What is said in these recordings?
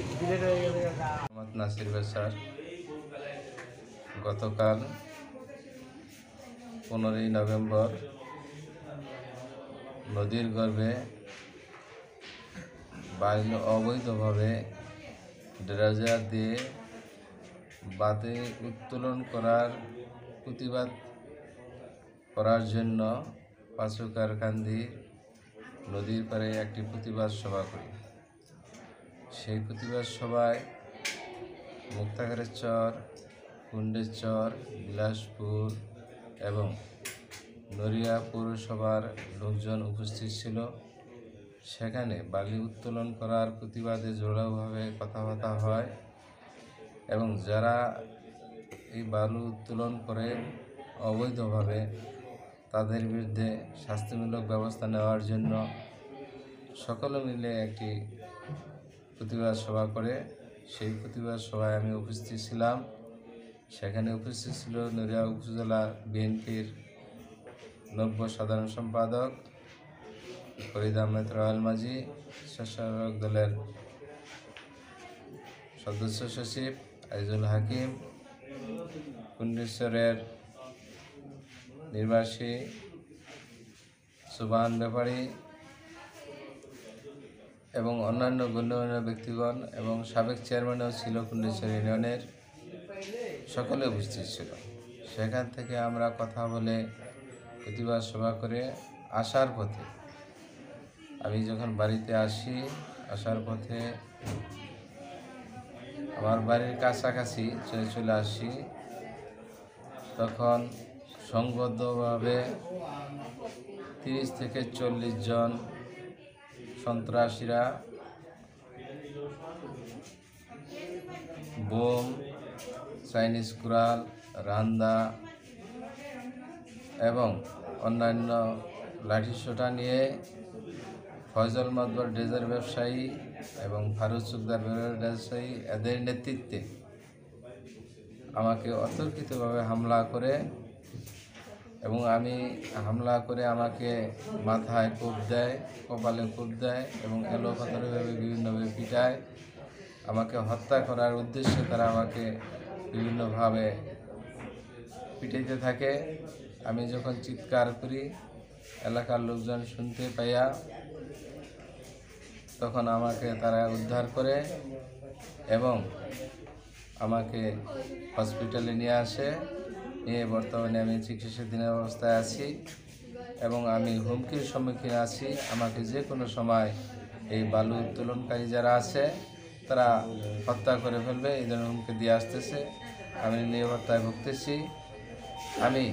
মোহাম্মদ নাসির বেসার গতকাল 15ই নভেম্বর নদীর গর্ভে অবৈধভাবে ড্রেজার দিয়ে বাতি উত্তোলন করার প্রতিবাদ করার জন্য পাঁচুকারকান্দি নদীর পাড়ে একটি প্রতিবাদ সভা করি। সেই প্রতিবাদ সভায় মুক্তাগারের চর, কুণ্ডের চর, বিলাসপুর এবং নড়িয়া পৌরসভার লোকজন উপস্থিত ছিল। সেখানে বালি উত্তোলন করার প্রতিবাদে জোরালোভাবে কথাবার্তা হয় এবং যারা এই বালু উত্তোলন করে অবৈধভাবে তাদের বিরুদ্ধে শাস্তিমূলক ব্যবস্থা নেওয়ার জন্য সকলে মিলে একটি প্রতিবাদ সভা করে। সেই প্রতিবাদ সভায় আমি উপস্থিত ছিলাম। সেখানে উপস্থিত ছিল নড়িয়া উপজেলা বিএনপির নব্য সাধারণ সম্পাদক ফরিদ আহমেদ রয়্যাল মাঝি, স্বেচ্ছাসেবক দলের সদস্য সচিব আইজুল হাকিম, কুণ্ডেশ্বরের নির্বাসী সুবহান ব্যাপারী এবং অন্যান্য গণ্যমান্য ব্যক্তিগণ এবং সাবেক চেয়ারম্যানও ছিল কুণ্ডেশ্বর ইউনিয়নের, সকলে উপস্থিত ছিল। সেখান থেকে আমরা কথা বলে প্রতিবাদ সভা করে আসার পথে আমি যখন বাড়িতে আসার পথে আমার বাড়ির কাছাকাছি চলে আসি, তখন সংবদ্ধভাবে 30 থেকে 40 জন সন্ত্রাসীরা বোম, চাইনিজ কুড়াল, রান্দা এবং অন্যান্য লাঠিসোঁটা নিয়ে ফয়জল মাতবর ড্রেজার ব্যবসায়ী এবং ফারুক সুকদার ব্যবসায়ী এদের নেতৃত্বে আমাকে অতর্কিতভাবে হামলা করে এবং আমাকে মাথায় কোপ দেয়, কপালে কোপ দেয় এবং এলোপাতাড়িভাবে বিভিন্নভাবে পিটায়। আমাকে হত্যা করার উদ্দেশ্যে তারা আমাকে বিভিন্নভাবে পিটাইতে থাকে। আমি যখন চিৎকার করি, এলাকার লোকজন শুনতে পাইয়া তখন আমাকে তারা উদ্ধার করে এবং আমাকে হসপিটালে নিয়ে আসে। বর্তমানে আমি চিকিৎসাধীন অবস্থায় আছি এবং আমি হুমকির সম্মুখীন আছি। আমাকে যে কোনো সময় এই বালু উত্তোলনকারী যারা আছে তারা হত্যা করে ফেলবে, এই ধরনের হুমকি দিয়ে আসতেছে। আমি নিরাপত্তায় ভুগতেছি। আমি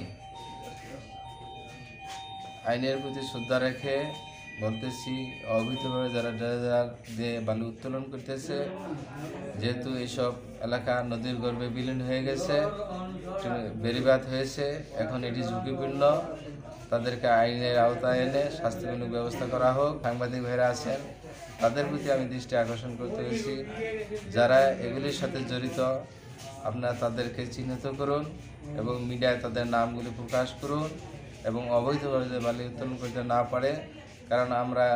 আইনের প্রতি শ্রদ্ধা রেখে বলতেছি, অবৈধভাবে যারা ড্রেজার দিয়ে বালু উত্তোলন করতেছে, যেহেতু এইসব এলাকা নদীর গর্ভে বিলীন হয়ে গেছে, বেড়িবাঁধ হয়েছে, এখন এটি ঝুঁকিপূর্ণ, তাদেরকে আইনের আওতায় এনে শাস্তিমূলক ব্যবস্থা করা হোক। সাংবাদিক ভাইরা আছেন, তাদের প্রতি আমি দৃষ্টি আকর্ষণ করতে হয়েছি, যারা এগুলির সাথে জড়িত আপনারা তাদেরকে চিহ্নিত করুন এবং মিডিয়ায় তাদের নামগুলি প্রকাশ করুন এবং অবৈধভাবে যে বালি উত্তোলন করতে না পারে। কারণ আমরা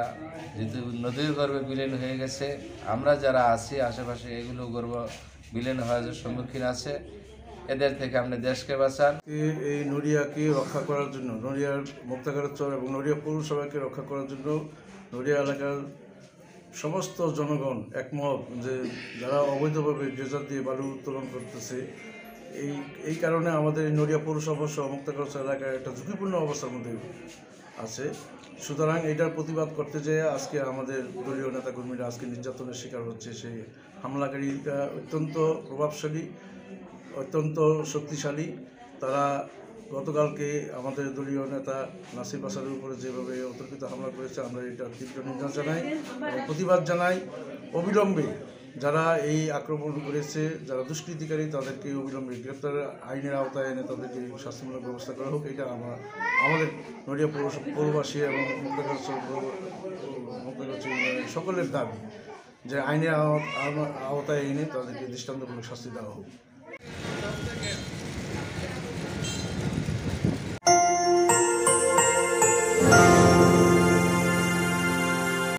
যেহেতু নদীর গর্ভে বিলীন হয়ে গেছে, আমরা যারা আছি আশেপাশে এগুলো গর্ভ বিলীন হওয়ার সম্মুখীন আছে, এদের থেকে আপনি দেশকে বাঁচান। এই নড়িয়াকে রক্ষা করার জন্য, নড়িয়ার মুক্তাগারের চর এবং নড়িয়া পৌরসভাকে রক্ষা করার জন্য নড়িয়া এলাকার সমস্ত জনগণ একমত যে যারা অবৈধভাবে ড্রেজার দিয়ে বালু উত্তোলন করতেছে, এই কারণে আমাদের এই নড়িয়া পৌরসভা সহ মুক্তাগারের চর এলাকায় একটা ঝুঁকিপূর্ণ অবস্থার মধ্যে আছে। সুতরাং এটার প্রতিবাদ করতে যেয়ে আজকে আমাদের দলীয় নেতাকর্মীরা আজকে নির্যাতনের শিকার হচ্ছে। সেই হামলাকারীরা অত্যন্ত প্রভাবশালী, অত্যন্ত শক্তিশালী। তারা গতকালকে আমাদের দলীয় নেতা নাসির বেসারের উপরে যেভাবে অতর্কিত হামলা করেছে, আমরা এটা তীব্র নিন্দা জানাই এবং প্রতিবাদ জানাই। অবিলম্বে যারা এই আক্রমণ করেছে, যারা দুষ্কৃতিকারী, তাদেরকে অবিলম্বে গ্রেপ্তারের আইনের আওতায় এনে তাদেরকে শাস্তিমূলক ব্যবস্থা করা হোক। এটা আমাদের নড়িয়া পৌরবাসী এবং মুক্তাগার সকলের দাবি যে আইনের আওতায় এনে তাদেরকে দৃষ্টান্তমূলক শাস্তি দেওয়া হোক।